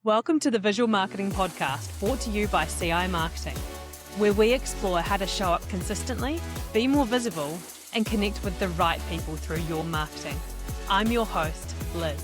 Welcome to the Visual Marketing Podcast, brought to you by CI Marketing, where we explore how to show up consistently, be more visible, and connect with the right people through your marketing. I'm your host, Liz.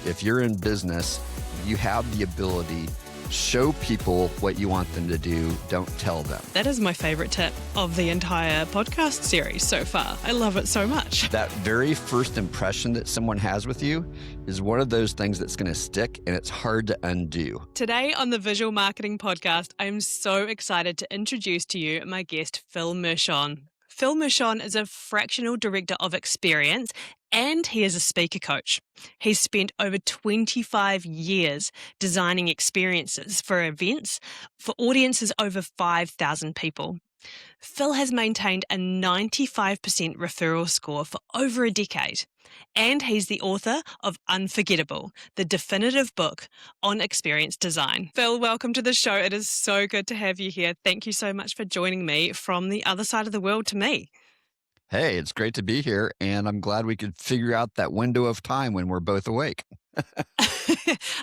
If you're in business, you have the ability to show people what you want them to do, don't tell them. That is my favorite tip of the entire podcast series so far. I love it so much. That very first impression that someone has with you is one of those things that's going to stick, and it's hard to undo. Today on the Visual Marketing Podcast, I'm so excited to introduce to you my guest, Phil Mershon. Phil Mershon is a fractional director of experience, and he is a speaker coach. He's spent over 25 years designing experiences for events for audiences over 5,000 people. Phil has maintained a 95% referral score for over a decade, and he's the author of Unforgettable, the definitive book on experience design. Phil, welcome to the show. It is so good to have you here. Thank you so much for joining me from the other side of the world to me. Hey, it's great to be here, and I'm glad we could figure out that window of time when we're both awake.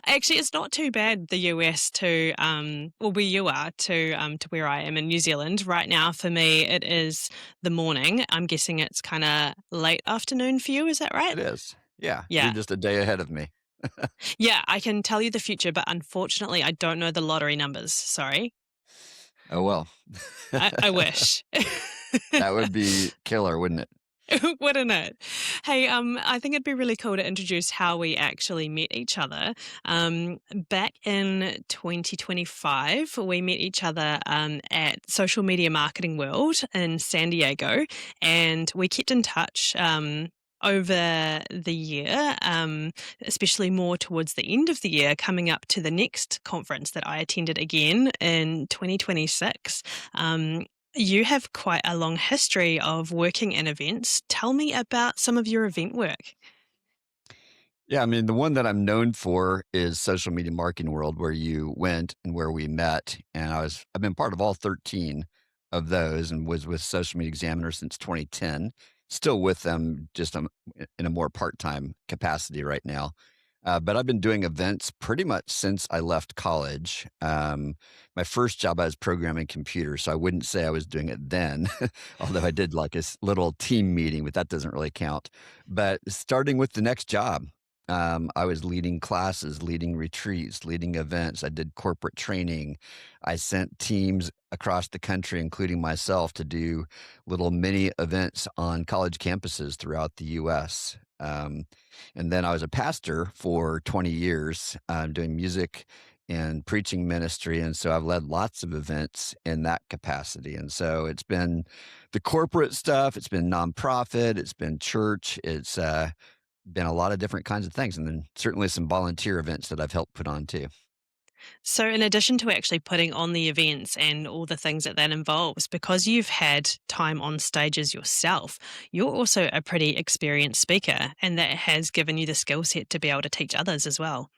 Actually, it's not too bad, the US to, where you are to where I am in New Zealand. Right now, for me, it is the morning. I'm guessing it's kind of late afternoon for you. Is that right? It is. Yeah. Yeah. You're just a day ahead of me. Yeah, I can tell you the future, but unfortunately, I don't know the lottery numbers. Sorry. Oh, well. I wish. That would be killer, wouldn't it? Wouldn't it? Hey, I think it'd be really cool to introduce how we actually met each other. Back in 2025, we met each other at Social Media Marketing World in San Diego, and we kept in touch over the year, especially more towards the end of the year, coming up to the next conference that I attended again in 2026. You have quite a long history of working in events. Tell me about some of your event work. Yeah, I mean, the one that I'm known for is Social Media Marketing World, where you went and where we met. And I've been part of all 13 of those and was with Social Media Examiner since 2010. Still with them, just in a more part-time capacity right now. But I've been doing events pretty much since I left college. My first job, I was programming computers, so I wouldn't say I was doing it then, although I did like a little team meeting, but that doesn't really count. But starting with the next job, I was leading classes, leading retreats, leading events. I did corporate training. I sent teams across the country, including myself, to do little mini events on college campuses throughout the U.S. And then I was a pastor for 20 years, doing music and preaching ministry. And so I've led lots of events in that capacity. And so it's been the corporate stuff, it's been nonprofit, it's been church, it's been a lot of different kinds of things. And then certainly some volunteer events that I've helped put on too. So in addition to actually putting on the events and all the things that involves, because you've had time on stages yourself, you're also a pretty experienced speaker, and that has given you the skill set to be able to teach others as well.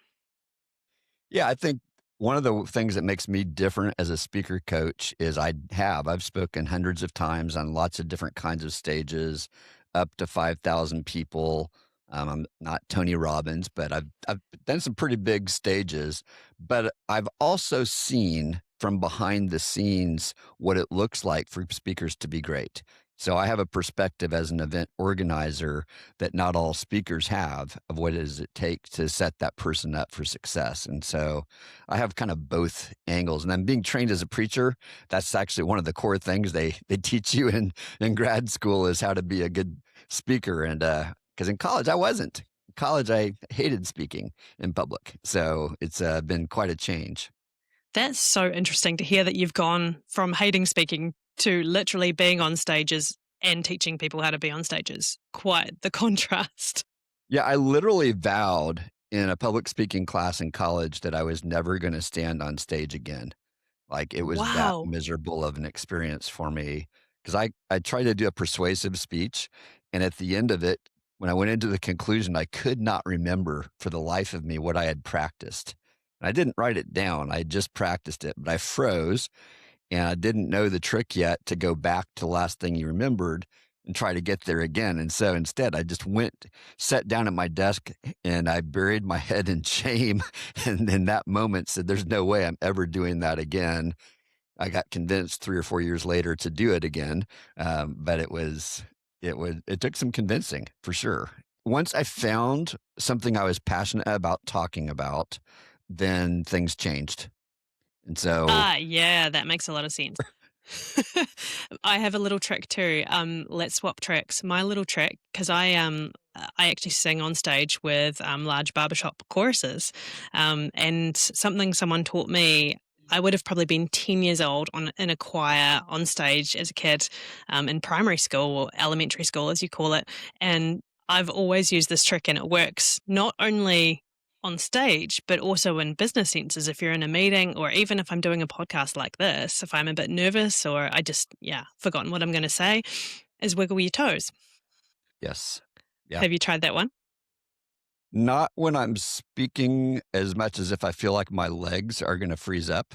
Yeah, I think one of the things that makes me different as a speaker coach is I've spoken hundreds of times on lots of different kinds of stages, up to 5,000 people. I'm not Tony Robbins, but I've done some pretty big stages. But I've also seen from behind the scenes what it looks like for speakers to be great. So I have a perspective as an event organizer that not all speakers have of what does it take to set that person up for success. And so I have kind of both angles. And I'm being trained as a preacher. That's actually one of the core things they teach you in grad school is how to be a good speaker. And because in college, I wasn't. In college, I hated speaking in public. So it's been quite a change. That's so interesting to hear that you've gone from hating speaking to literally being on stages and teaching people how to be on stages. Quite the contrast. Yeah, I literally vowed in a public speaking class in college that I was never going to stand on stage again. Like it was that Wow. miserable of an experience for me because I tried to do a persuasive speech. And at the end of it, when I went into the conclusion, I could not remember for the life of me what I had practiced. And I didn't write it down. I just practiced it, but I froze and I didn't know the trick yet to go back to the last thing you remembered. and try to get there again. And so instead, I just sat down at my desk, and I buried my head in shame. And in that moment said, there's no way I'm ever doing that again. I got convinced 3 or 4 years later to do it again. But it took some convincing for sure. Once I found something I was passionate about talking about, then things changed. And so, Yeah, that makes a lot of sense. I have a little trick too. Let's swap tricks. My little trick, because I actually sing on stage with large barbershop choruses, and something someone taught me. I would have probably been 10 years old in a choir on stage as a kid, in primary school or elementary school, as you call it. And I've always used this trick, and it works not only on stage, but also in business senses. If you're in a meeting, or even if I'm doing a podcast like this, if I'm a bit nervous or I just, forgotten what I'm going to say, is wiggle your toes. yes. Yeah. Have you tried that one? Not when I'm speaking as much as if I feel like my legs are going to freeze up.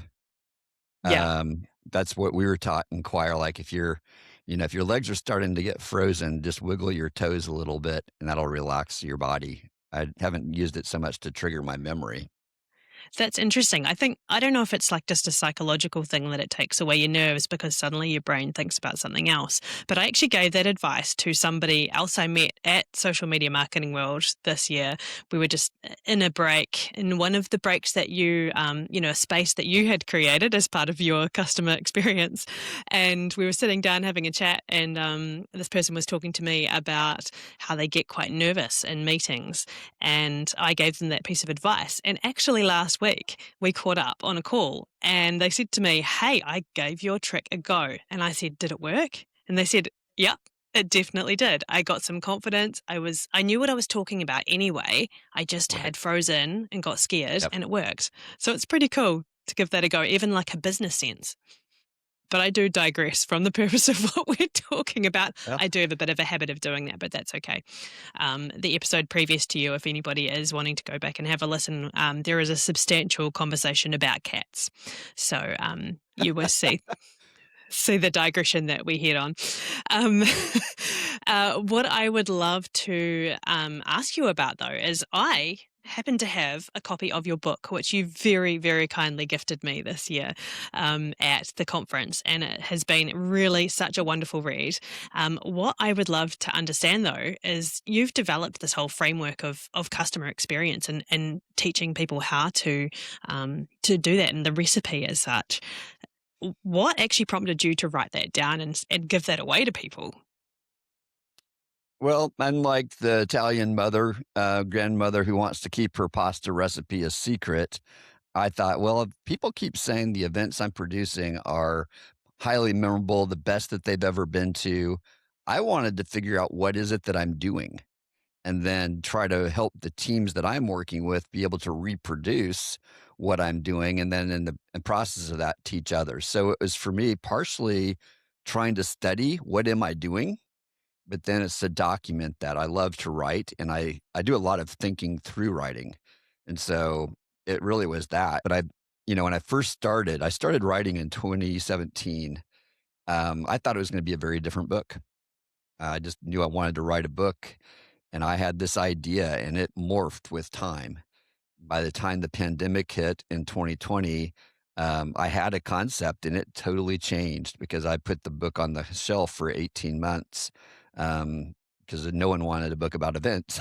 Yeah. That's what we were taught in choir. Like if if your legs are starting to get frozen, just wiggle your toes a little bit and that'll relax your body. I haven't used it so much to trigger my memory. That's interesting. I don't know if it's like just a psychological thing that it takes away your nerves because suddenly your brain thinks about something else. But I actually gave that advice to somebody else I met at Social Media Marketing World this year. We were just in a break, in one of the breaks that a space that you had created as part of your customer experience. And we were sitting down having a chat, and this person was talking to me about how they get quite nervous in meetings. And I gave them that piece of advice. And actually last week we caught up on a call, and they said to me, "Hey, I gave your trick a go." And I said, "Did it work?" And they said, "Yep, it definitely did. I got some confidence. I knew what I was talking about anyway. I just Right. had frozen and got scared, Yep. and it worked." So it's pretty cool to give that a go, even like a business sense. But I do digress from the purpose of what we're talking about. Yeah. I do have a bit of a habit of doing that, but that's okay. The episode previous to you, if anybody is wanting to go back and have a listen, there is a substantial conversation about cats. So you will see the digression that we hit on. Um, what I would love to ask you about, though, is I happen to have a copy of your book, which you very, very kindly gifted me this year at the conference, and it has been really such a wonderful read. What I would love to understand, though, is you've developed this whole framework of customer experience and teaching people how to do that, and the recipe as such. What actually prompted you to write that down and give that away to people? Well, unlike the Italian grandmother who wants to keep her pasta recipe a secret, I thought, well, if people keep saying the events I'm producing are highly memorable, the best that they've ever been to, I wanted to figure out what is it that I'm doing and then try to help the teams that I'm working with be able to reproduce what I'm doing. And then in the process of that, teach others. So it was for me partially trying to study what am I doing, but then it's to document that. I love to write, and I do a lot of thinking through writing. And so it really was that. But when I started writing in 2017. I thought it was going to be a very different book. I just knew I wanted to write a book, and I had this idea, and it morphed with time. By the time the pandemic hit in 2020, I had a concept, and it totally changed because I put the book on the shelf for 18 months because no one wanted a book about events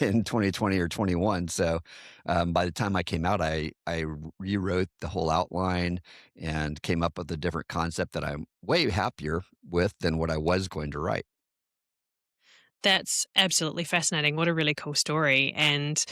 in 2020 or 21. So by the time I came out, I rewrote the whole outline and came up with a different concept that I'm way happier with than what I was going to write. That's absolutely fascinating. What a really cool story. And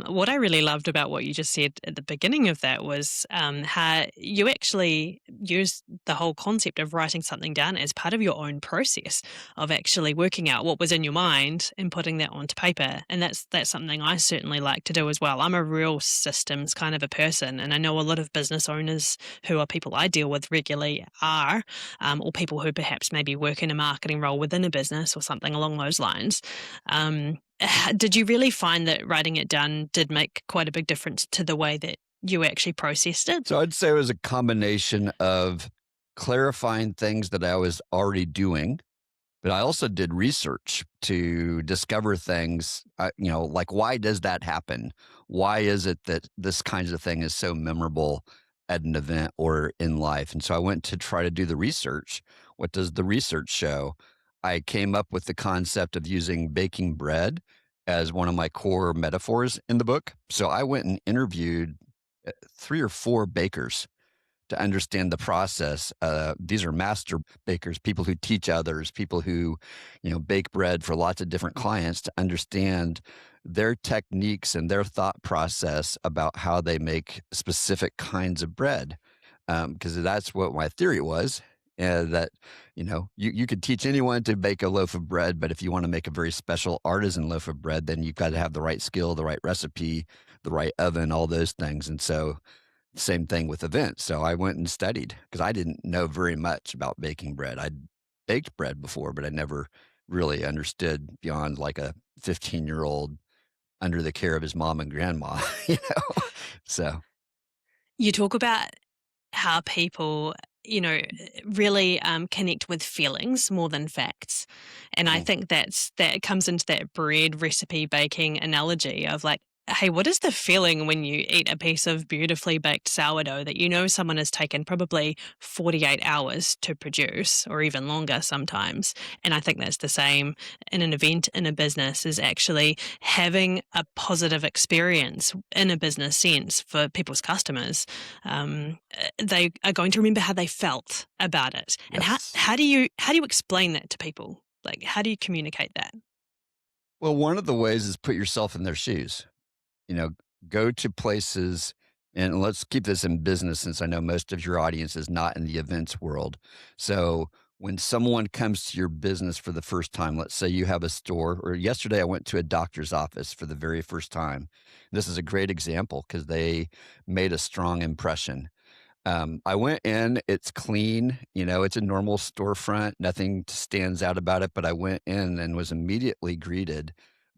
what I really loved about what you just said at the beginning of that was how you actually used the whole concept of writing something down as part of your own process of actually working out what was in your mind and putting that onto paper. And that's something I certainly like to do as well. I'm a real systems kind of a person. And I know a lot of business owners who are people I deal with regularly are, or people who perhaps maybe work in a marketing role within a business or something along those lines. Did you really find that writing it down did make quite a big difference to the way that you actually processed it? So I'd say it was a combination of clarifying things that I was already doing But I also did research to discover things, like why does that happen? Why is it that this kinds of thing is so memorable at an event or in life? And so I went to try to do the research. What does the research show? I came up with the concept of using baking bread as one of my core metaphors in the book. So I went and interviewed 3 or 4 bakers to understand the process. These are master bakers, people who teach others, people who, bake bread for lots of different clients, to understand their techniques and their thought process about how they make specific kinds of bread. Because that's what my theory was. That you could teach anyone to bake a loaf of bread, but if you want to make a very special artisan loaf of bread, then you've got to have the right skill, the right recipe, the right oven, all those things. And so same thing with events. So I went and studied because I didn't know very much about baking bread. I'd baked bread before, but I never really understood beyond like a 15-year-old under the care of his mom and grandma, you know? So, You talk about how people, really connect with feelings more than facts. And I mm, think that comes into that bread recipe baking analogy of like, hey, what is the feeling when you eat a piece of beautifully baked sourdough that someone has taken probably 48 hours to produce, or even longer sometimes? And I think that's the same in an event, in a business, is actually having a positive experience in a business sense for people's customers. They are going to remember how they felt about it. And yes. how do you explain that to people? Like, how do you communicate that? Well, one of the ways is put yourself in their shoes. you know, go to places, and let's keep this in business since I know most of your audience is not in the events world. So when someone comes to your business for the first time, let's say you have a store, or yesterday I went to a doctor's office for the very first time. This is a great example because they made a strong impression. I went in, it's clean, it's a normal storefront, nothing stands out about it, but I went in and was immediately greeted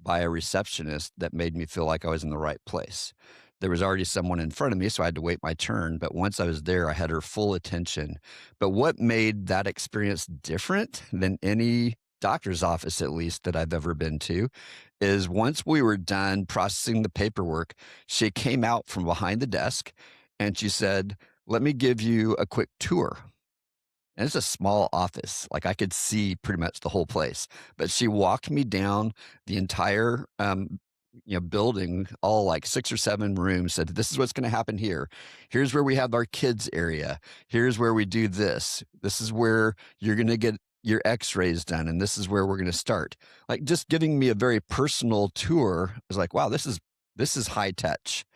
by a receptionist that made me feel like I was in the right place. There was already someone in front of me, so I had to wait my turn, but once I was there, I had her full attention. But what made that experience different than any doctor's office, at least, that I've ever been to, is once we were done processing the paperwork, she came out from behind the desk and she said, "Let me give you a quick tour." And it's a small office. Like I could see pretty much the whole place. But she walked me down the entire building, all like 6 or 7 rooms, said, "This is what's going to happen here. Here's where we have our kids area. Here's where we do this. This is where you're going to get your x-rays done. And this is where we're going to start." Like just giving me a very personal tour. I was like, wow, this is high touch.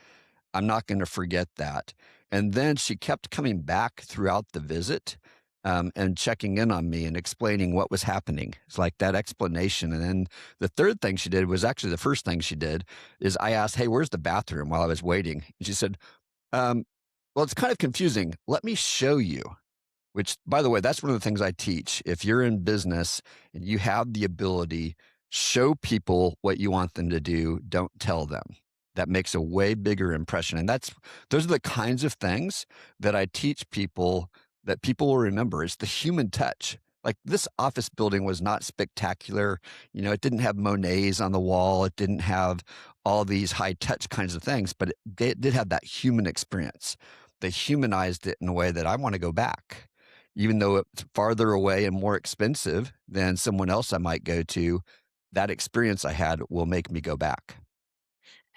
I'm not going to forget that. And then she kept coming back throughout the visit, and checking in on me and explaining what was happening. It's like that explanation. And then the third thing she did was actually the first thing she did is I asked, "Hey, where's the bathroom?" while I was waiting. And she said, um, "Well, it's kind of confusing. Let me show you." Which, by the way, that's one of the things I teach. If you're in business and you have the ability, show people what you want them to do. Don't tell them. That makes a way bigger impression. And those are the kinds of things that I teach people that people will remember. It's the human touch. Like this office building was not spectacular. It didn't have Monets on the wall. It didn't have all these high touch kinds of things, but it did have that human experience. They humanized it in a way that I want to go back. Even though it's farther away and more expensive than someone else I might go to, that experience I had will make me go back.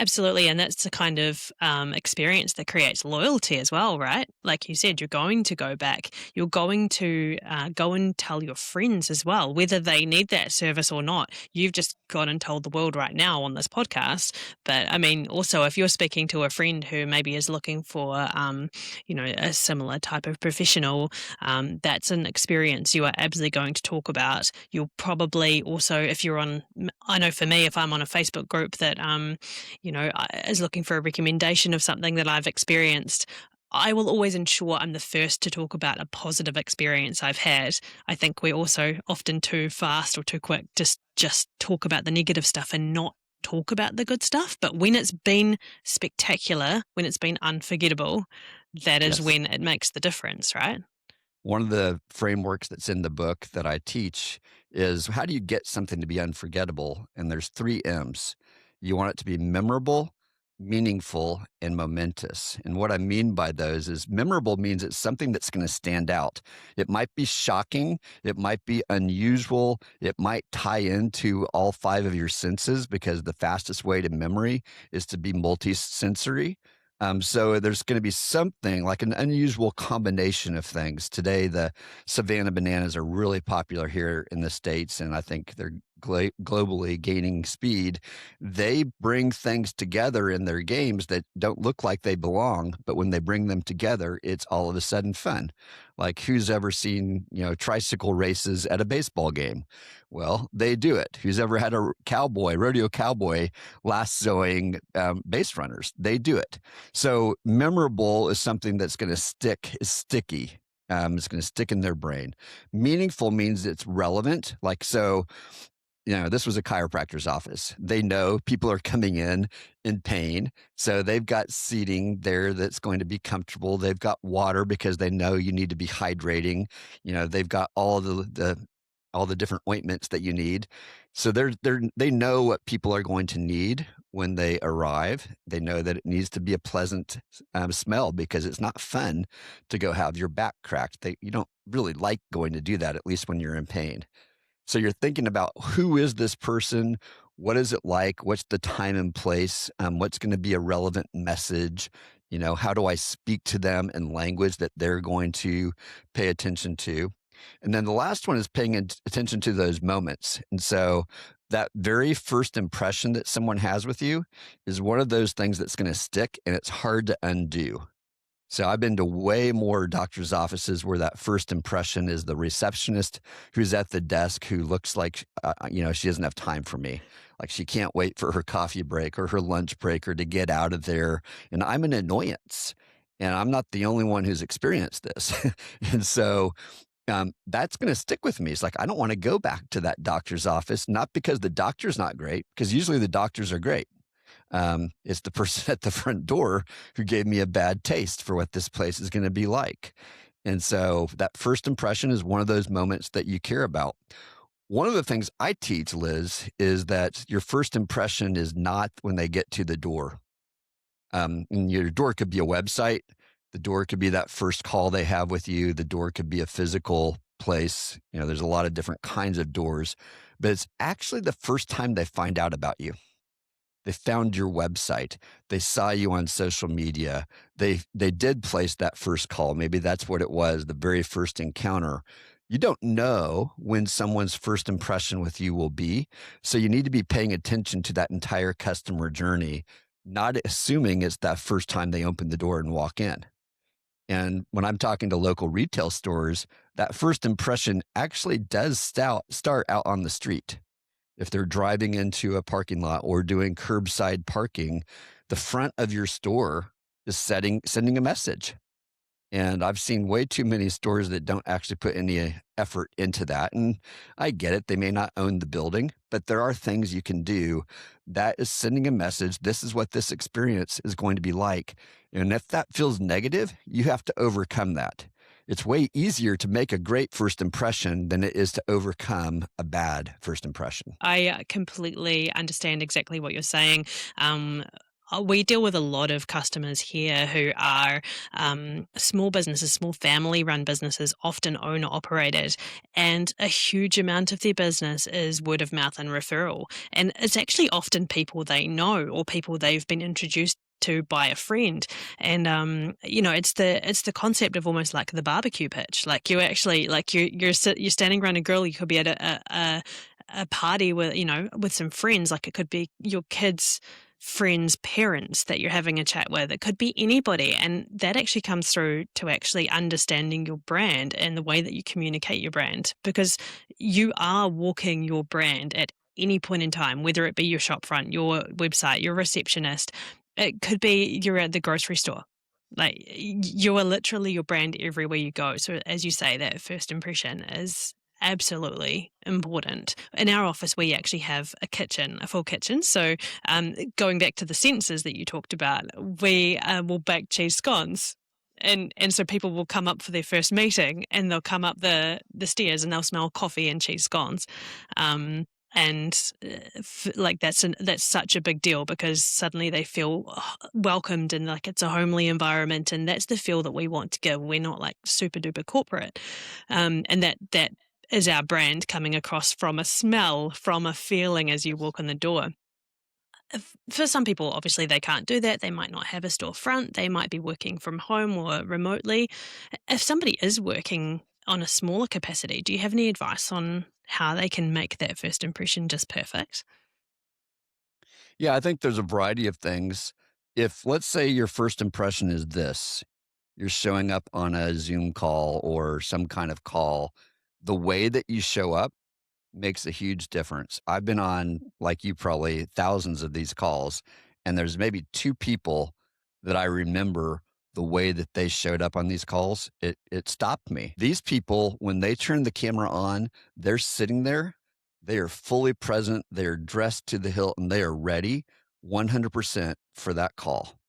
Absolutely. And that's the kind of experience that creates loyalty as well, right? Like you said, you're going to go back. You're going to go and tell your friends as well, whether they need that service or not. You've just gone and told the world right now on this podcast. But I mean, also, if you're speaking to a friend who maybe is looking for, a similar type of professional, that's an experience you are absolutely going to talk about. You'll probably also, if you're on, I know for me, if I'm on a Facebook group that, is looking for a recommendation of something that I've experienced, I will always ensure I'm the first to talk about a positive experience I've had. I think we're also often too fast or too quick just talk about the negative stuff and not talk about the good stuff. But when it's been spectacular, when it's been unforgettable, that is Yes. when it makes the difference, right? One of the frameworks that's in the book that I teach is how do you get something to be unforgettable? And there's three M's. You want it to be memorable, meaningful, and momentous. And what I mean by those is memorable means it's something that's going to stand out. It might be shocking. It might be unusual. It might tie into all five of your senses because the fastest way to memory is to be multisensory. So there's going to be something like an unusual combination of things. Today, the Savannah bananas are really popular here in the States, and I think they're globally gaining speed. They bring things together in their games that don't look like they belong, but when they bring them together, it's all of a sudden fun. Like who's ever seen, tricycle races at a baseball game? Well, they do it. Who's ever had a rodeo cowboy lassoing base runners? They do it. So memorable is something that's going to stick, is sticky. It's going to stick in their brain. Meaningful means it's relevant. Like, so, this was a chiropractor's office. They know people are coming in pain. So they've got seating there that's going to be comfortable. They've got water because they know you need to be hydrating. They've got all the different ointments that you need. So they know what people are going to need when they arrive. They know that it needs to be a pleasant smell because it's not fun to go have your back cracked. You don't really like going to do that, at least when you're in pain. So you're thinking about who is this person? What is it like? What's the time and place? What's going to be a relevant message? How do I speak to them in language that they're going to pay attention to? And then the last one is paying attention to those moments. And so that very first impression that someone has with you is one of those things that's going to stick and it's hard to undo. So I've been to way more doctor's offices where that first impression is the receptionist who's at the desk who looks like, she doesn't have time for me. Like she can't wait for her coffee break or her lunch break or to get out of there. And I'm an annoyance. And I'm not the only one who's experienced this. And so that's going to stick with me. It's like, I don't want to go back to that doctor's office, not because the doctor's not great, because usually the doctors are great. It's the person at the front door who gave me a bad taste for what this place is going to be like. And so that first impression is one of those moments that you care about. One of the things I teach, Liz, is that your first impression is not when they get to the door. And your door could be a website. The door could be that first call they have with you. The door could be a physical place. There's a lot of different kinds of doors, but it's actually the first time they find out about you. They found your website. They saw you on social media. They did place that first call. Maybe that's what it was, the very first encounter. You don't know when someone's first impression with you will be. So you need to be paying attention to that entire customer journey, not assuming it's that first time they open the door and walk in. And when I'm talking to local retail stores, that first impression actually does start out on the street. If they're driving into a parking lot or doing curbside parking, the front of your store is sending a message. And I've seen way too many stores that don't actually put any effort into that. And I get it. They may not own the building, but there are things you can do that is sending a message. This is what this experience is going to be like. And if that feels negative, you have to overcome that. It's way easier to make a great first impression than it is to overcome a bad first impression. I completely understand exactly what you're saying. We deal with a lot of customers here who are small businesses, small family-run businesses, often owner-operated, and a huge amount of their business is word of mouth and referral. And it's actually often people they know or people they've been introduced to by a friend. And it's the concept of almost like the barbecue pitch. Like you actually you're standing around a grill. You could be at a party with some friends. Like it could be your kids' friends' parents that you're having a chat with. It could be anybody, and that actually comes through to actually understanding your brand and the way that you communicate your brand, because you are walking your brand at any point in time, whether it be your shop front, your website, your receptionist. It could be you're at the grocery store. Like you are literally your brand everywhere you go. So as you say, that first impression is absolutely important. In our office, we actually have a full kitchen. So going back to the senses that you talked about, we will bake cheese scones. and so people will come up for their first meeting, and they'll come up the stairs, and they'll smell coffee and cheese scones. And like that's such a big deal, because suddenly they feel welcomed, and like it's a homely environment, and that's the feel that we want to give. We're not like super duper corporate, and that is our brand coming across from a smell, from a feeling as you walk in the door. For some people, obviously, they can't do that. They might not have a storefront. They might be working from home or remotely. If somebody is working on a smaller capacity, do you have any advice on how they can make that first impression just perfect? Yeah, I think there's a variety of things. If, let's say, your first impression is this, you're showing up on a Zoom call or some kind of call, the way that you show up makes a huge difference. I've been on, like you probably, thousands of these calls, and there's maybe two people that I remember the way that they showed up on these calls. It stopped me. These people, when they turn the camera on, they're sitting there, they are fully present, they're dressed to the hilt, and they are ready 100% for that call.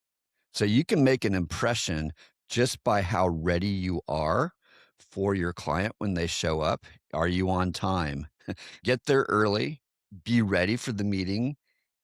So you can make an impression just by how ready you are for your client when they show up. Are you on time? Get there early, be ready for the meeting,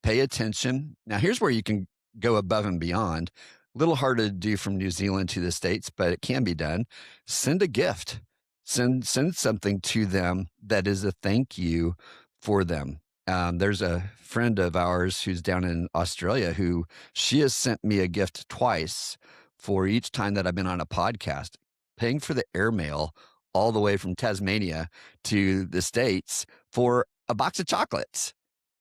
pay attention. Now, here's where you can go above and beyond. A little hard to do from New Zealand to the States, but it can be done. Send a gift. Send something to them that is a thank you for them. There's a friend of ours who's down in Australia who she has sent me a gift twice for each time that I've been on a podcast, paying for the airmail all the way from Tasmania to the States for a box of chocolates,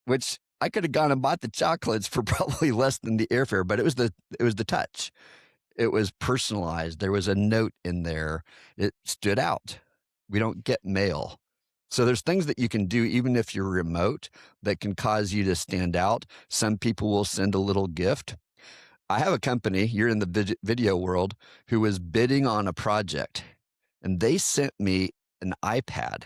which I could have gone and bought the chocolates for probably less than the airfare, but it was the touch. It was personalized. There was a note in there. It stood out. We don't get mail. So there's things that you can do even if you're remote that can cause you to stand out. Some people will send a little gift. I have a company, you're in the video world, who was bidding on a project, and they sent me an iPad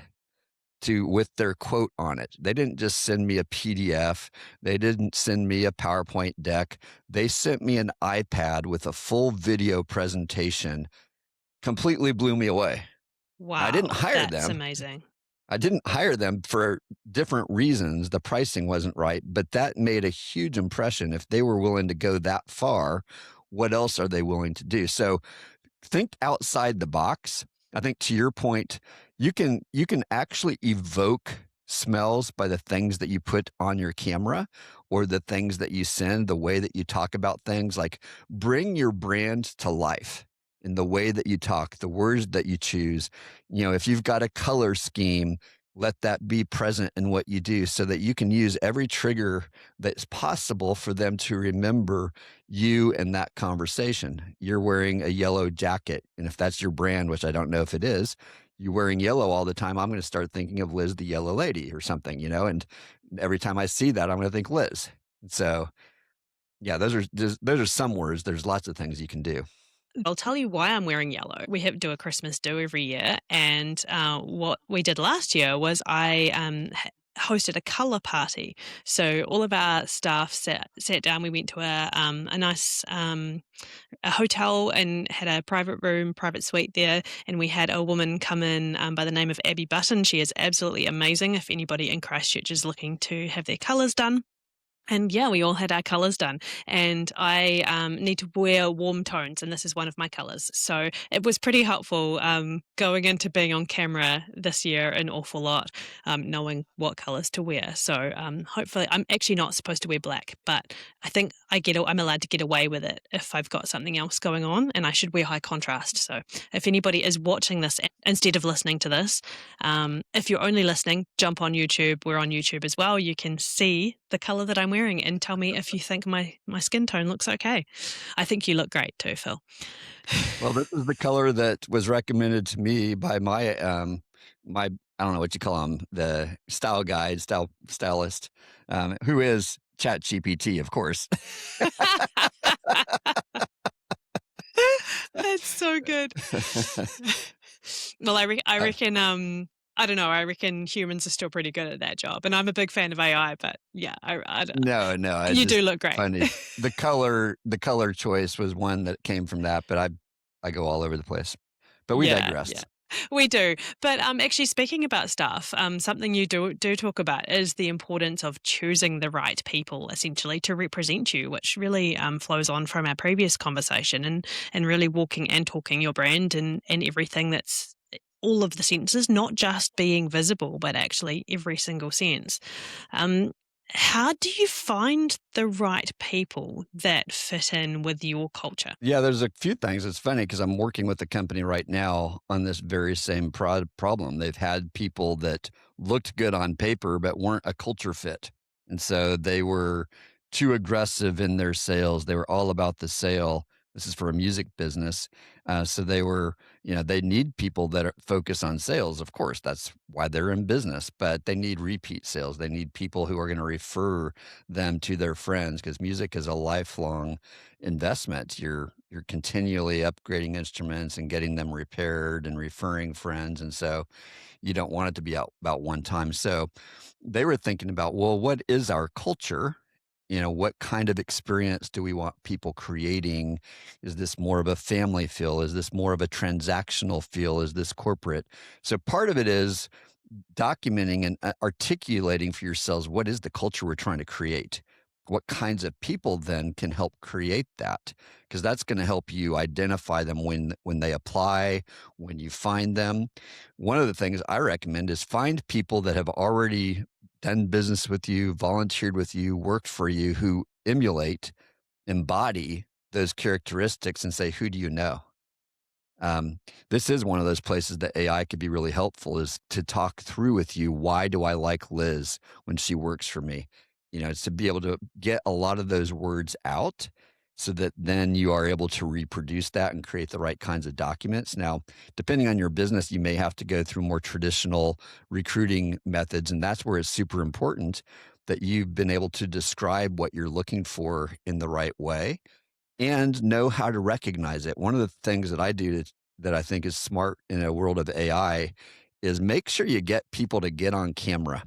with their quote on it. They didn't just send me a PDF. They didn't send me a PowerPoint deck. They sent me an iPad with a full video presentation. Completely blew me away. Wow, I didn't hire them. That's amazing. I didn't hire them for different reasons. The pricing wasn't right, but that made a huge impression. If they were willing to go that far, what else are they willing to do? So think outside the box. I think to your point, you can actually evoke smells by the things that you put on your camera or the things that you send, the way that you talk about things. Like, bring your brand to life in the way that you talk, the words that you choose. If you've got a color scheme, let that be present in what you do so that you can use every trigger that's possible for them to remember you and that conversation. You're wearing a yellow jacket, and if that's your brand, which I don't know if it is, you're wearing yellow all the time, I'm going to start thinking of Liz, the yellow lady or something, and every time I see that, I'm going to think Liz. So yeah, those are some words. There's lots of things you can do. I'll tell you why I'm wearing yellow. We have do a Christmas do every year, and what we did last year was I hosted a colour party. So all of our staff sat down. We went to a nice a hotel and had a private suite there, and we had a woman come in by the name of Abby Button. She is absolutely amazing if anybody in Christchurch is looking to have their colours done. And yeah, we all had our colours done, and I need to wear warm tones, and this is one of my colours. So it was pretty helpful going into being on camera this year an awful lot, knowing what colours to wear. So hopefully, I'm actually not supposed to wear black, but I think I'm allowed to get away with it if I've got something else going on, and I should wear high contrast. So if anybody is watching this instead of listening to this, if you're only listening, jump on YouTube. We're on YouTube as well. You can see the colour that I'm wearing and tell me if you think my skin tone looks okay. I think you look great too, Phil. Well, this is the color that was recommended to me by my I don't know what you call him, the style guide, stylist, who is ChatGPT, of course. That's so good. Well, I reckon I don't know. I reckon humans are still pretty good at that job, and I'm a big fan of AI. But yeah, No, you do look great. Funny. The color choice was one that came from that, but I go all over the place. But we Yeah, digress. yeah. We do. But actually, speaking about staff, something you do talk about is the importance of choosing the right people, essentially, to represent you, which really flows on from our previous conversation and really walking and talking your brand and everything that's all of the senses, not just being visible, but actually every single sense. Um, how do you find the right people that fit in with your culture? Yeah, there's a few things. It's funny because I'm working with a company right now on this very same problem. They've had people that looked good on paper, but weren't a culture fit. And so they were too aggressive in their sales. They were all about the sale. This is for a music business. So they were, they need people that are focused on sales. Of course, that's why they're in business, but they need repeat sales. They need people who are going to refer them to their friends because music is a lifelong investment. You're continually upgrading instruments and getting them repaired and referring friends. And so you don't want it to be out about one time. So they were thinking about, well, what is our culture? What kind of experience do we want people creating? Is this more of a family feel? Is this more of a transactional feel? Is this corporate? So part of it is documenting and articulating for yourselves, what is the culture we're trying to create? What kinds of people then can help create that? Because that's going to help you identify them when they apply, when you find them. One of the things I recommend is find people that have already done business with you, volunteered with you, worked for you, who embody those characteristics and say, who do you know? This is one of those places that AI could be really helpful, is to talk through with you, why do I like Liz when she works for me? It's to be able to get a lot of those words out so that then you are able to reproduce that and create the right kinds of documents. Now, depending on your business, you may have to go through more traditional recruiting methods, and that's where it's super important that you've been able to describe what you're looking for in the right way and know how to recognize it. One of the things that I do that I think is smart in a world of AI is make sure you get people to get on camera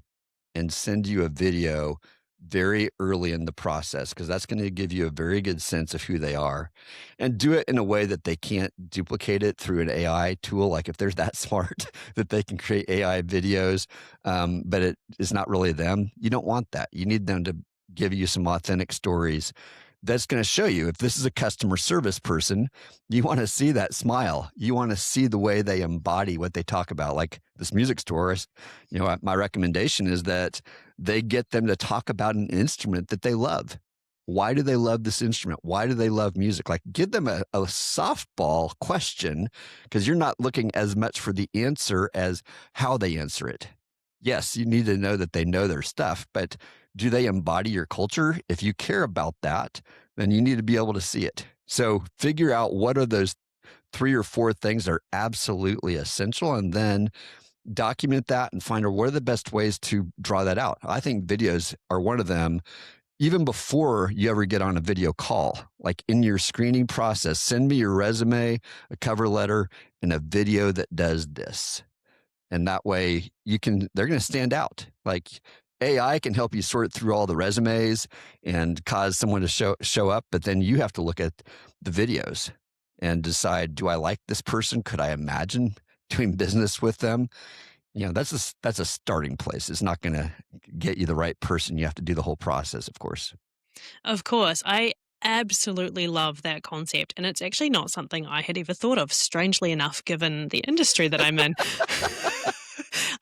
and send you a video very early in the process, because that's going to give you a very good sense of who they are, and do it in a way that they can't duplicate it through an AI tool. Like if they're that smart that they can create AI videos, but it is not really them, you don't want that. You need them to give you some authentic stories that's going to show you. If this is a customer service person, you want to see that smile. You want to see the way they embody what they talk about. Like this music store, my recommendation is that they get them to talk about an instrument that they love. Why do they love this instrument? Why do they love music? Like give them a softball question, because you're not looking as much for the answer as how they answer it. Yes, you need to know that they know their stuff, but do they embody your culture? If you care about that, then you need to be able to see it. So figure out what are those 3 or 4 things that are absolutely essential, and then document that and find out what are the best ways to draw that out. I think videos are one of them. Even before you ever get on a video call, like in your screening process, send me your resume, a cover letter, and a video that does this. And that way they're going to stand out. Like AI can help you sort through all the resumes and cause someone to show up, but then you have to look at the videos and decide, do I like this person? Could I imagine doing business with them? That's a starting place. It's not going to get you the right person. You have to do the whole process, of course. Of course. I absolutely love that concept. And it's actually not something I had ever thought of, strangely enough, given the industry that I'm in.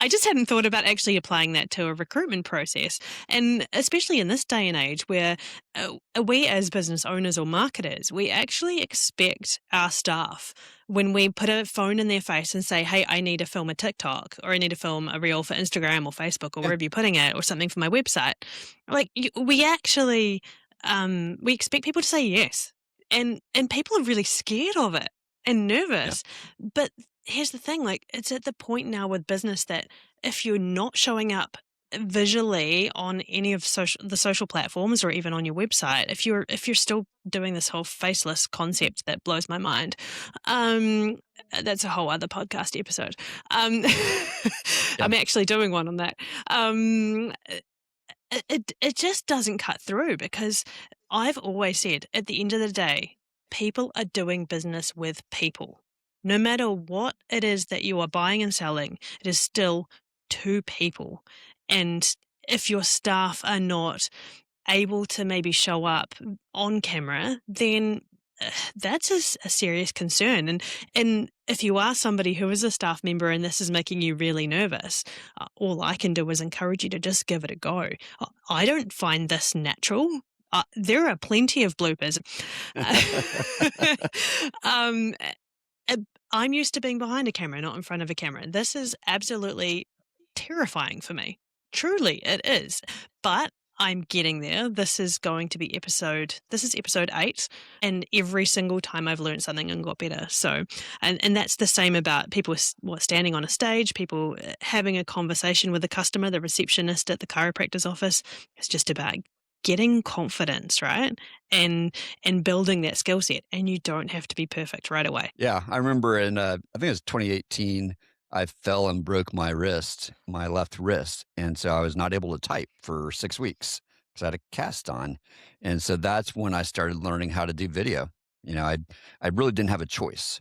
I just hadn't thought about actually applying that to a recruitment process. And especially in this day and age where we as business owners or marketers, we actually expect our staff, when we put a phone in their face and say, hey, I need to film a TikTok, or I need to film a reel for Instagram or Facebook or wherever you're putting it, or something for my website, we actually, we expect people to say yes. And people are really scared of it and nervous. Yeah. But here's the thing, it's at the point now with business that if you're not showing up visually on any of the social platforms or even on your website, if you're still doing this whole faceless concept that blows my mind, that's a whole other podcast episode. Yeah. I'm actually doing one on that. It just doesn't cut through, because I've always said at the end of the day, people are doing business with people. No matter what it is that you are buying and selling, it is still two people. And if your staff are not able to maybe show up on camera, then that's a serious concern. And if you are somebody who is a staff member and this is making you really nervous, all I can do is encourage you to just give it a go. I don't find this natural. There are plenty of bloopers. um, I'm used to being behind a camera, not in front of a camera. This is absolutely terrifying for me. Truly, it is. But I'm getting there. This is episode 8. And every single time I've learned something and got better. So, and that's the same about people standing on a stage, people having a conversation with the customer, the receptionist at the chiropractor's office. It's just about getting confidence, right? And building that skill set. And you don't have to be perfect right away. Yeah, I remember in I think it was 2018, I fell and broke my left wrist, and so I was not able to type for 6 weeks because I had a cast on, and so that's when I started learning how to do video. I really didn't have a choice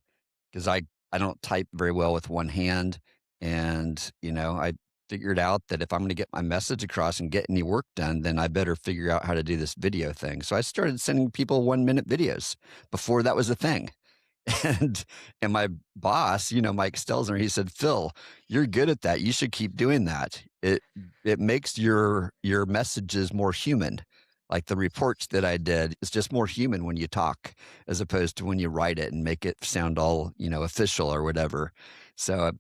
because I don't type very well with one hand, and I figured out that if I'm going to get my message across and get any work done, then I better figure out how to do this video thing. So I started sending people 1-minute videos before that was a thing. And my boss, Mike Stelzner, he said, "Phil, you're good at that. You should keep doing that. It makes your messages more human. Like the reports that I did, it's just more human when you talk as opposed to when you write it and make it sound all, official or whatever." So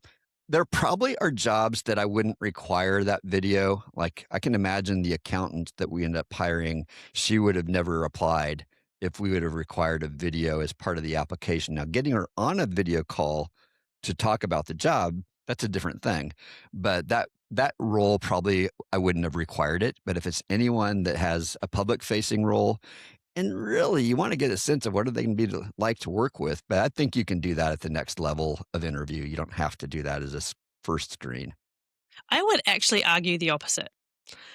there probably are jobs that I wouldn't require that video. Like I can imagine the accountant that we end up hiring, she would have never applied if we would have required a video as part of the application. Now, getting her on a video call to talk about the job, that's a different thing. But that role probably I wouldn't have required it. But if it's anyone that has a public-facing role, and really you want to get a sense of what are they going to be like to work with, but I think you can do that at the next level of interview. You don't have to do that as a first screen. I would actually argue the opposite.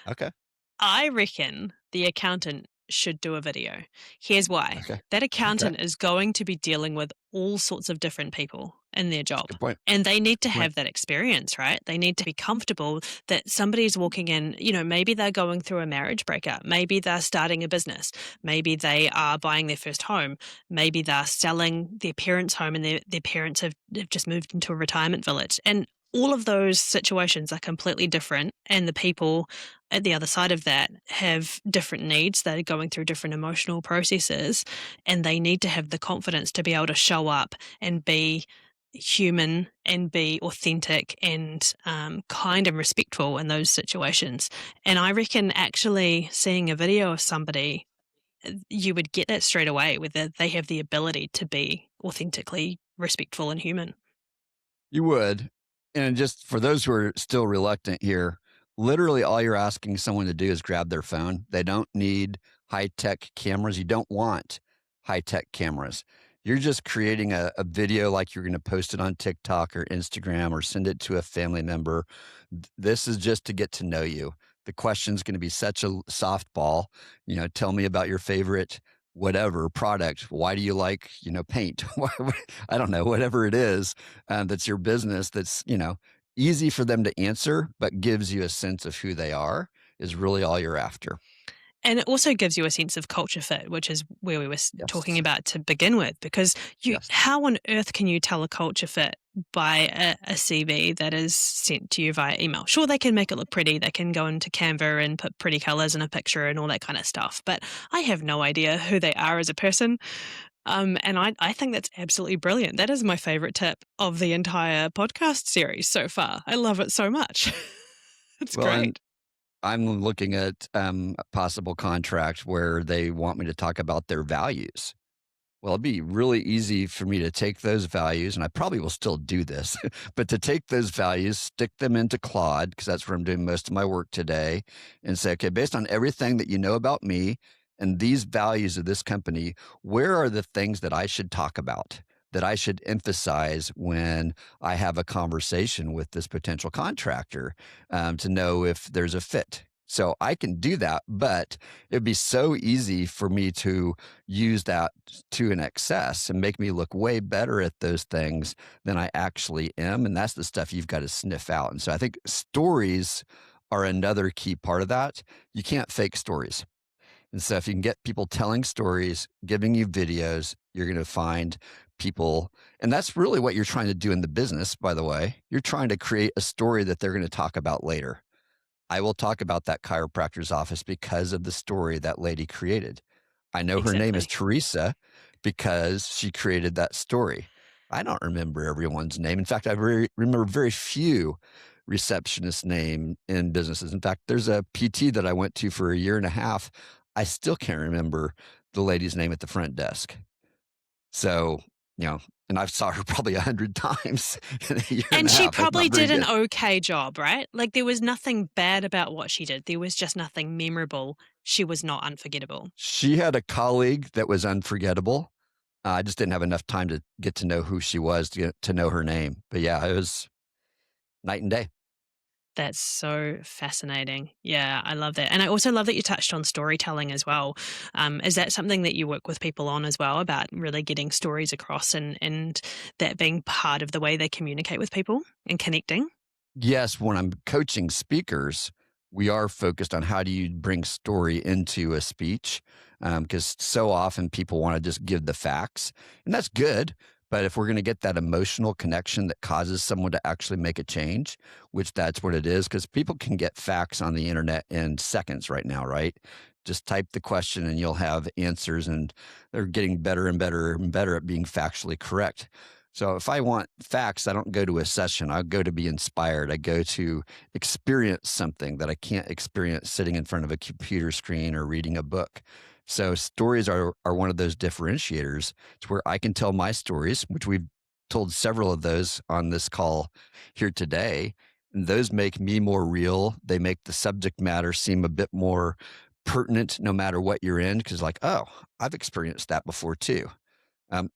Okay. I reckon the accountant should do a video. Here's why. Okay. That accountant is going to be dealing with all sorts of different people in their job. Good point. And they need to have that experience, right? They need to be comfortable that somebody's walking in, maybe they're going through a marriage breakup. Maybe they're starting a business. Maybe they are buying their first home. Maybe they're selling their parents' home and their parents have just moved into a retirement village. And all of those situations are completely different. And the people at the other side of that have different needs. They're going through different emotional processes, and they need to have the confidence to be able to show up and be human and be authentic and kind and respectful in those situations. And I reckon actually seeing a video of somebody, you would get that straight away, whether they have the ability to be authentically respectful and human. You would. And just for those who are still reluctant here, literally all you're asking someone to do is grab their phone. They don't need high-tech cameras. You don't want high-tech cameras. You're just creating a video like you're going to post it on TikTok or Instagram or send it to a family member. This is just to get to know you. The question's going to be such a softball. Tell me about your favorite whatever product. Why do you like, paint? I don't know, whatever it is that's your business that's, easy for them to answer, but gives you a sense of who they are is really all you're after. And it also gives you a sense of culture fit, which is where we were talking about to begin with, because how on earth can you tell a culture fit by a CV that is sent to you via email? Sure, they can make it look pretty. They can go into Canva and put pretty colors in a picture and all that kind of stuff. But I have no idea who they are as a person. And I think that's absolutely brilliant. That is my favorite tip of the entire podcast series so far. I love it so much. It's great. I'm looking at a possible contract where they want me to talk about their values. Well, it'd be really easy for me to take those values, and I probably will still do this, but to take those values, stick them into Claude, because that's where I'm doing most of my work today, and say, okay, based on everything that you know about me and these values of this company, where are the things that I should talk about, that I should emphasize when I have a conversation with this potential contractor to know if there's a fit? So I can do that, but it'd be so easy for me to use that to an excess and make me look way better at those things than I actually am. And that's the stuff you've got to sniff out. And so I think stories are another key part of that. You can't fake stories. And so if you can get people telling stories, giving you videos, you're going to find people. And that's really what you're trying to do in the business, by the way. You're trying to create a story that they're going to talk about later. I will talk about that chiropractor's office because of the story that lady created. I know her name is Exactly. Teresa because she created that story. I don't remember everyone's name. In fact, I remember very few receptionist name in businesses. In fact, there's a PT that I went to for a year and a half. I still can't remember the lady's name at the front desk. So, and I've saw her probably 100 times in a year and And a she half. That's probably not very did an good. okay job, right? Like there was nothing bad about what she did. There was just nothing memorable. She was not unforgettable. She had a colleague that was unforgettable. I just didn't have enough time to get to know who she was, to get to know her name. But yeah, it was night and day. That's so fascinating. Yeah, I love that. And I also love that you touched on storytelling as well. Is that something that you work with people on as well, about really getting stories across and that being part of the way they communicate with people and connecting? Yes, when I'm coaching speakers, we are focused on how do you bring story into a speech, because so often people want to just give the facts, and that's good. But if we're going to get that emotional connection that causes someone to actually make a change, which that's what it is, because people can get facts on the internet in seconds right now, right? Just type the question and you'll have answers, and they're getting better and better and better at being factually correct. So if I want facts, I don't go to a session. I go to be inspired. I go to experience something that I can't experience sitting in front of a computer screen or reading a book. So stories are one of those differentiators. It's where I can tell my stories, which we've told several of those on this call here today. And those make me more real. They make the subject matter seem a bit more pertinent no matter what you're in, because like, oh, I've experienced that before too.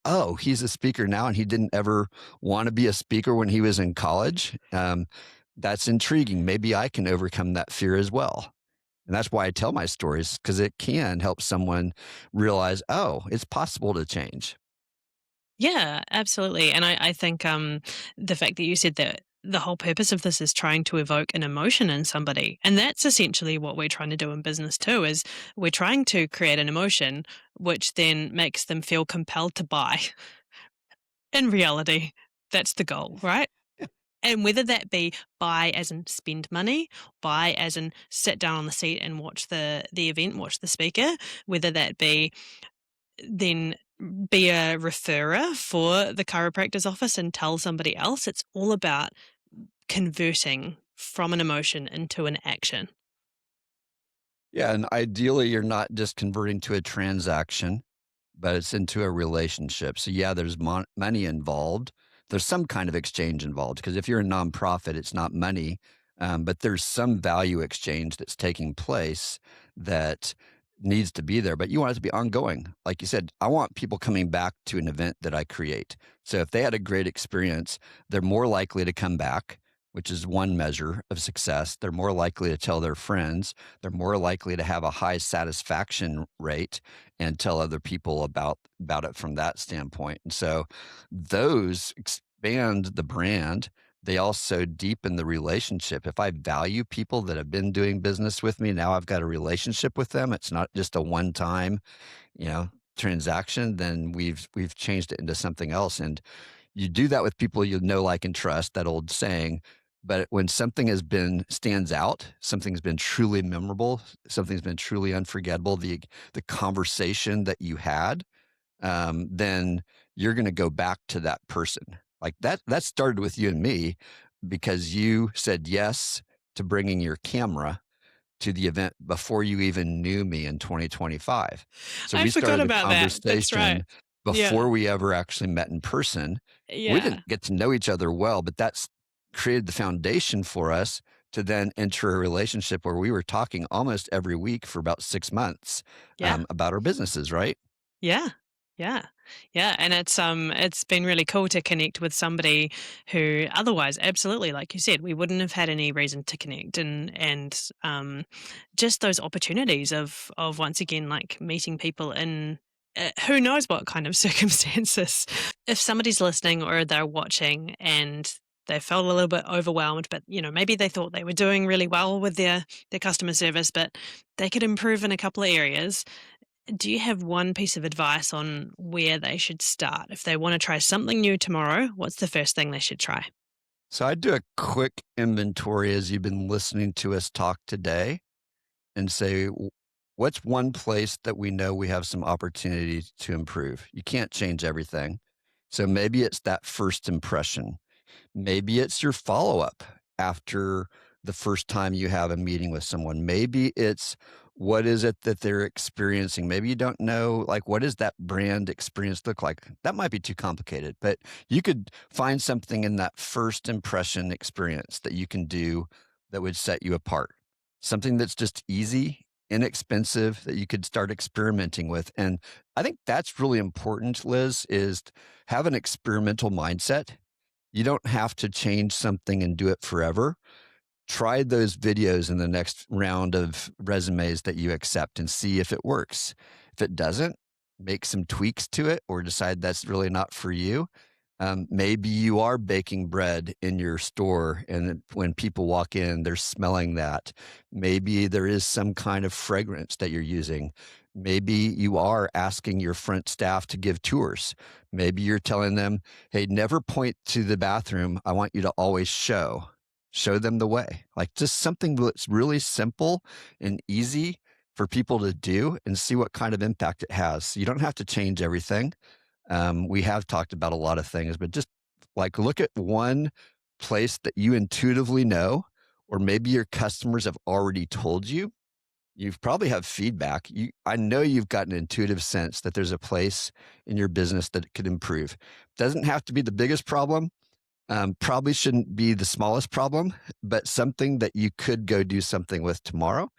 Oh, he's a speaker now and he didn't ever want to be a speaker when he was in college. That's intriguing. Maybe I can overcome that fear as well. And that's why I tell my stories, because it can help someone realize, oh, it's possible to change. Yeah, absolutely. And I think the fact that you said that the whole purpose of this is trying to evoke an emotion in somebody. And that's essentially what we're trying to do in business too, is we're trying to create an emotion which then makes them feel compelled to buy. In reality, that's the goal, right? And whether that be buy as in spend money, buy as in sit down on the seat and watch the event, watch the speaker, whether that be then be a referrer for the chiropractor's office and tell somebody else. It's all about converting from an emotion into an action. Yeah. And ideally, you're not just converting to a transaction, but it's into a relationship. So yeah, there's money involved. There's some kind of exchange involved, because if you're a nonprofit, it's not money, but there's some value exchange that's taking place that needs to be there. But you want it to be ongoing. Like you said, I want people coming back to an event that I create. So if they had a great experience, they're more likely to come back, which is one measure of success. They're more likely to tell their friends. They're more likely to have a high satisfaction rate and tell other people about it from that standpoint. And so those expand the brand. They also deepen the relationship. If I value people that have been doing business with me, now I've got a relationship with them. It's not just a one-time, transaction. Then we've changed it into something else. And you do that with people you know, like, and trust, that old saying. But when something stands out, something's been truly memorable, something's been truly unforgettable, the conversation that you had, then you're going to go back to that person. Like that started with you and me, because you said yes to bringing your camera to the event before you even knew me in 2025. So I we forgot started the about that. That's right. conversation Yeah. before we ever actually met in person. We Yeah. didn't get to know each other well, but that's created the foundation for us to then enter a relationship where we were talking almost every week for about 6 months Yeah. about our businesses, right? Yeah. Yeah. Yeah, and it's been really cool to connect with somebody who otherwise absolutely, like you said, we wouldn't have had any reason to connect, and just those opportunities of once again like meeting people in who knows what kind of circumstances. If somebody's listening or they're watching and they felt a little bit overwhelmed, but maybe they thought they were doing really well with their customer service, but they could improve in a couple of areas. Do you have one piece of advice on where they should start? If they want to try something new tomorrow, what's the first thing they should try? So I'd do a quick inventory as you've been listening to us talk today and say, what's one place that we know we have some opportunity to improve? You can't change everything. So maybe it's that first impression. Maybe it's your follow up after the first time you have a meeting with someone. Maybe it's what is it that they're experiencing. Maybe you don't know, like, what does that brand experience look like? That might be too complicated, but you could find something in that first impression experience that you can do that would set you apart. Something that's just easy, inexpensive, that you could start experimenting with. And I think that's really important, Liz, is have an experimental mindset. You don't have to change something and do it forever. Try those videos in the next round of resumes that you accept and see if it works. If it doesn't, make some tweaks to it or decide that's really not for you. Maybe you are baking bread in your store, and when people walk in, they're smelling that. Maybe there is some kind of fragrance that you're using. Maybe you are asking your front staff to give tours. Maybe you're telling them, hey, never point to the bathroom. I want you to always show them the way. Like just something that's really simple and easy for people to do and see what kind of impact it has. You don't have to change everything. We have talked about a lot of things, but just like look at one place that you intuitively know, or maybe your customers have already told you. You probably have feedback. I know you've got an intuitive sense that there's a place in your business that it could improve. Doesn't have to be the biggest problem. Probably shouldn't be the smallest problem, but something that you could go do something with tomorrow.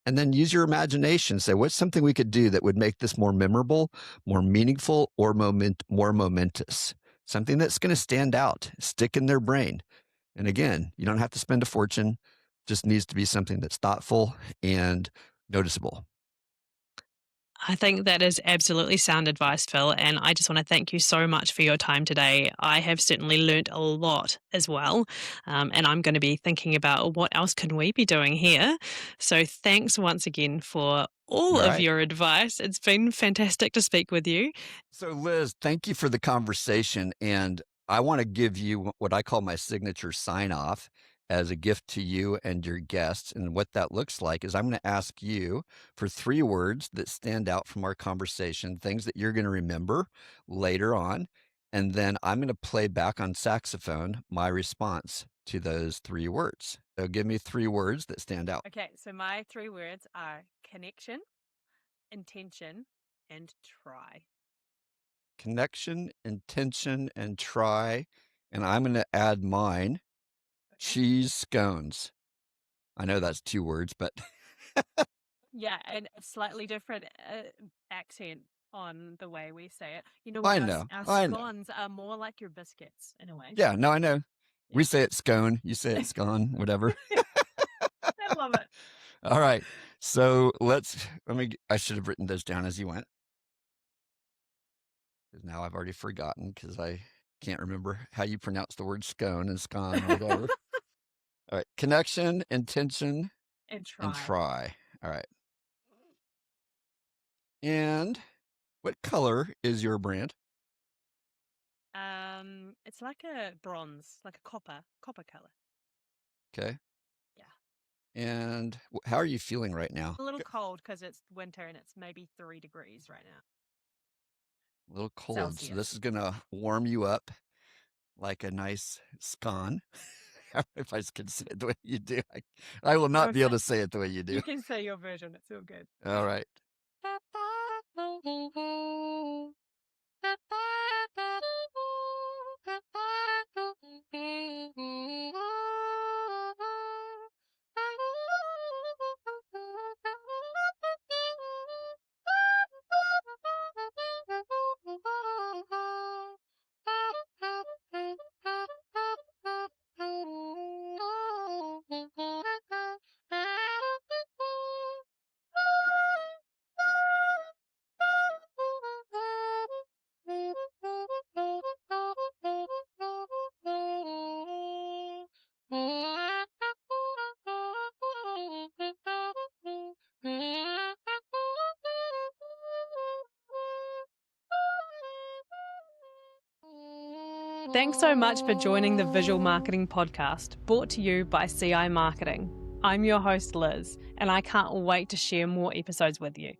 And then use your imagination. Say, what's something we could do that would make this more memorable, more meaningful, or more momentous? Something that's going to stand out, stick in their brain. And again, you don't have to spend a fortune. Just needs to be something that's thoughtful and noticeable. I think that is absolutely sound advice, Phil. And I just want to thank you so much for your time today. I have certainly learnt a lot as well. And I'm going to be thinking about what else can we be doing here. So thanks once again for all All of right. your advice. It's been fantastic to speak with you. So, Liz, thank you for the conversation. And I want to give you what I call my signature sign off as a gift to you and your guests. And what that looks like is I'm going to ask you for 3 words that stand out from our conversation, things that you're going to remember later on. And then I'm going to play back on saxophone my response to those 3 words. So, give me 3 words that stand out. Okay, so my 3 words are connection, intention, and try. Connection, intention, and try. And I'm going to add mine. Cheese scones. I know that's 2 words, but Yeah, and a slightly different accent on the way we say it. I Our, know, our I know. scones are more like your biscuits in a way. Yeah, no, I know. We Yeah. say it's scone, you say it's scone, whatever. I love it. All right. So I should have written those down as you went. 'Cause now I've already forgotten because I can't remember how you pronounce the word scone and scone, whatever. All right. Connection, intention, And and try. try. All right. And what color is your brand? It's like a bronze, like a copper color. Okay. Yeah. And how are you feeling right now? A little cold because it's winter and it's maybe 3 degrees right now. A little cold. So Celsius. this is going to warm you up like a nice scone. If I could say it the way you do. I will not be able to say it the way you do. You can say your version. It's all good. All right. Thanks so much for joining the Visual Marketing Podcast, brought to you by CI Marketing. I'm your host, Liz, and I can't wait to share more episodes with you.